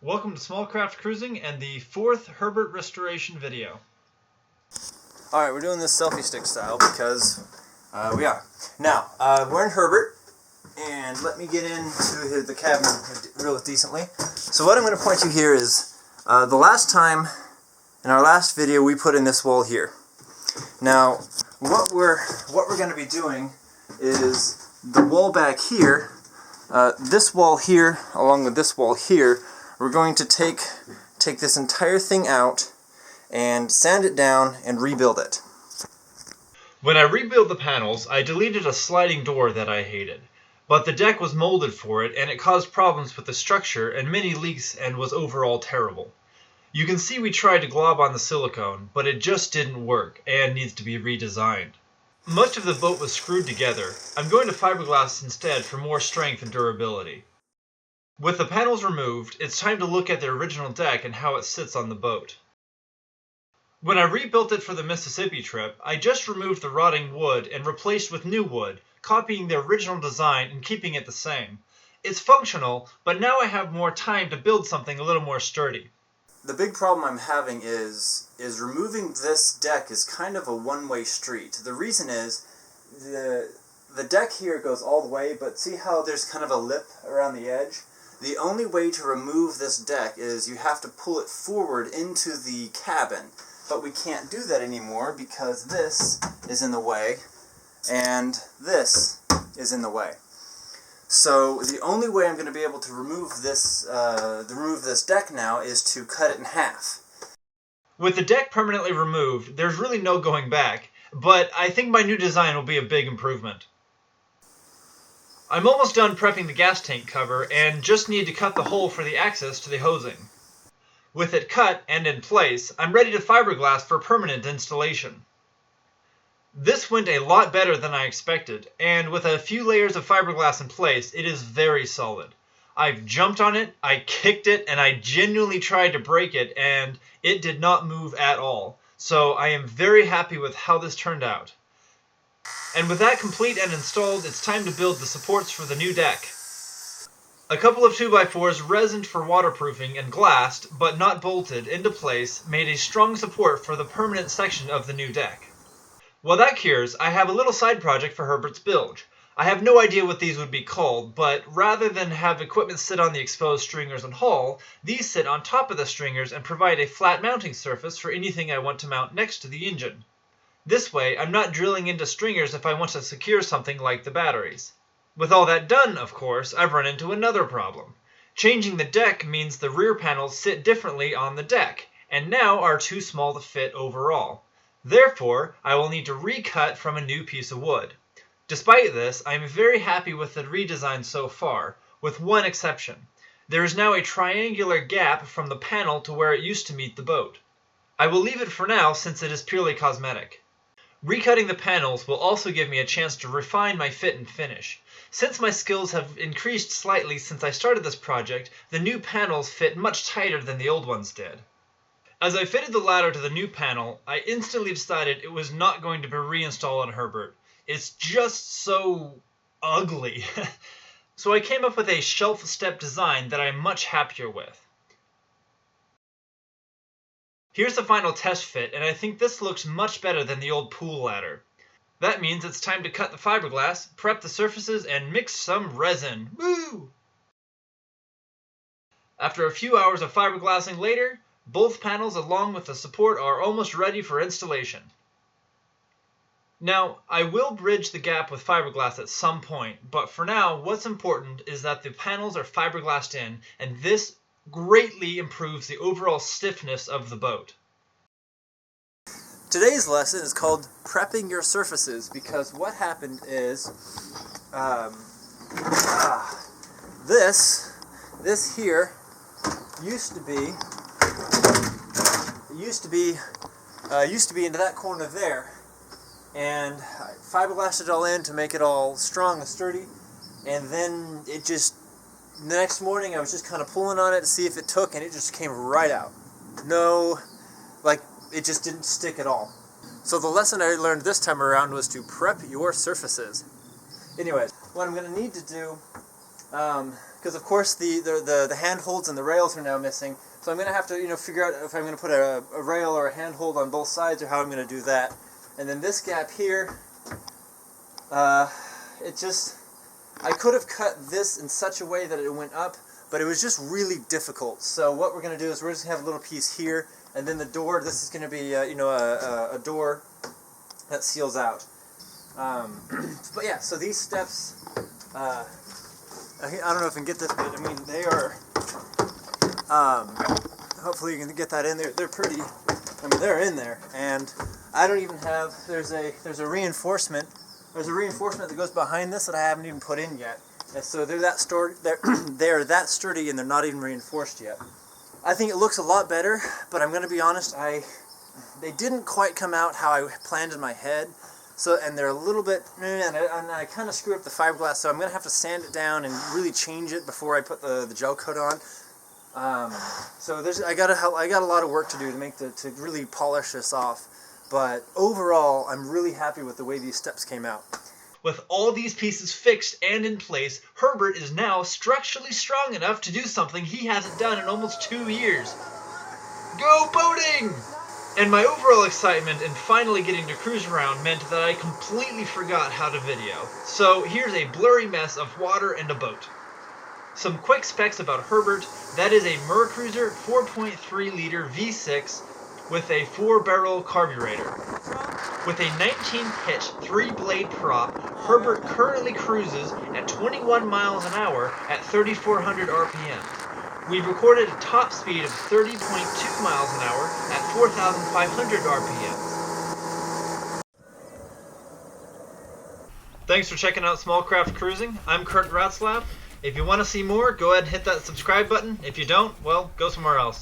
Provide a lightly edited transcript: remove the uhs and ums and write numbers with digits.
Welcome to Smallcraft Cruising and the 4th Herbert restoration video. Alright, we're doing this selfie stick style because we are. Now, we're in Herbert, and let me get into the cabin real decently. So what I'm going to point you here is, the last time, in our last video, we put in this wall here. Now, what we're going to be doing is the wall back here, this wall here, along with this wall here, we're going to take this entire thing out and sand it down and rebuild it. When I rebuilt the panels, I deleted a sliding door that I hated. But the deck was molded for it, and it caused problems with the structure and many leaks and was overall terrible. You can see we tried to glob on the silicone, but it just didn't work and needs to be redesigned. Much of the boat was screwed together. I'm going to fiberglass instead for more strength and durability. With the panels removed, it's time to look at the original deck and how it sits on the boat. When I rebuilt it for the Mississippi trip, I just removed the rotting wood and replaced with new wood, copying the original design and keeping it the same. It's functional, but now I have more time to build something a little more sturdy. The big problem I'm having is removing this deck is kind of a one-way street. The reason is the deck here goes all the way, but see how there's kind of a lip around the edge? The only way to remove this deck is you have to pull it forward into the cabin. But we can't do that anymore because this is in the way and this is in the way. So the only way I'm going to be able to remove this deck now is to cut it in half. With the deck permanently removed, there's really no going back, but I think my new design will be a big improvement. I'm almost done prepping the gas tank cover and just need to cut the hole for the access to the hosing. With it cut and in place, I'm ready to fiberglass for permanent installation. This went a lot better than I expected, and with a few layers of fiberglass in place, it is very solid. I've jumped on it, I kicked it, and I genuinely tried to break it, and it did not move at all. So I am very happy with how this turned out. And with that complete and installed, it's time to build the supports for the new deck. A couple of 2x4s resined for waterproofing and glassed, but not bolted, into place made a strong support for the permanent section of the new deck. While that cures, I have a little side project for Herbert's bilge. I have no idea what these would be called, but rather than have equipment sit on the exposed stringers and haul, these sit on top of the stringers and provide a flat mounting surface for anything I want to mount next to the engine. This way, I'm not drilling into stringers if I want to secure something like the batteries. With all that done, of course, I've run into another problem. Changing the deck means the rear panels sit differently on the deck, and now are too small to fit overall. Therefore, I will need to recut from a new piece of wood. Despite this, I am very happy with the redesign so far, with one exception. There is now a triangular gap from the panel to where it used to meet the boat. I will leave it for now since it is purely cosmetic. Recutting the panels will also give me a chance to refine my fit and finish. Since my skills have increased slightly since I started this project, the new panels fit much tighter than the old ones did. As I fitted the ladder to the new panel, I instantly decided it was not going to be reinstalled on Herbert. It's just so ugly. So I came up with a shelf step design that I'm much happier with. Here's the final test fit, and I think this looks much better than the old pool ladder. That means it's time to cut the fiberglass, prep the surfaces, and mix some resin. Woo! After a few hours of fiberglassing later, both panels along with the support are almost ready for installation. Now, I will bridge the gap with fiberglass at some point, but for now, what's important is that the panels are fiberglassed in, and this greatly improves the overall stiffness of the boat. Today's lesson is called Prepping Your Surfaces, because what happened is this here used to be into that corner there, and I fiberglassed it all in to make it all strong and sturdy, and then it just, the next morning I was just kind of pulling on it to see if it took, and it just came right out. No, like, it just didn't stick at all. So the lesson I learned this time around was to prep your surfaces. Anyways, what I'm going to need to do, because of course the handholds and the rails are now missing. So I'm going to have to figure out if I'm going to put a rail or a handhold on both sides or how I'm going to do that. And then this gap here, I could have cut this in such a way that it went up, but it was just really difficult. So what we're going to do is we're just going to have a little piece here, and then the door, this is going to be a door that seals out. But yeah, so these steps, I don't know if I can get this, but I mean they are, hopefully you can get that in there. They're pretty, I mean they're in there, and I don't even have, there's a reinforcement that goes behind this that I haven't even put in yet. And so they're that sturdy and they're not even reinforced yet. I think it looks a lot better, but I'm going to be honest, they didn't quite come out how I planned in my head. So, and they're a little bit, and I kind of screwed up the fiberglass, so I'm going to have to sand it down and really change it before I put the gel coat on. So I got a lot of work to do to really polish this off. But overall, I'm really happy with the way these steps came out. With all these pieces fixed and in place, Herbert is now structurally strong enough to do something he hasn't done in almost 2 years. Go boating! And my overall excitement in finally getting to cruise around meant that I completely forgot how to video. So here's a blurry mess of water and a boat. Some quick specs about Herbert. That is a Mercruiser 4.3 liter V6 with a 4-barrel carburetor. With a 19-pitch 3-blade prop, Herbert currently cruises at 21 miles an hour at 3,400 RPM. We've recorded a top speed of 30.2 miles an hour at 4,500 RPM. Thanks for checking out Smallcraft Cruising. I'm Kurt Ratzlaff. If you want to see more, go ahead and hit that subscribe button. If you don't, well, go somewhere else.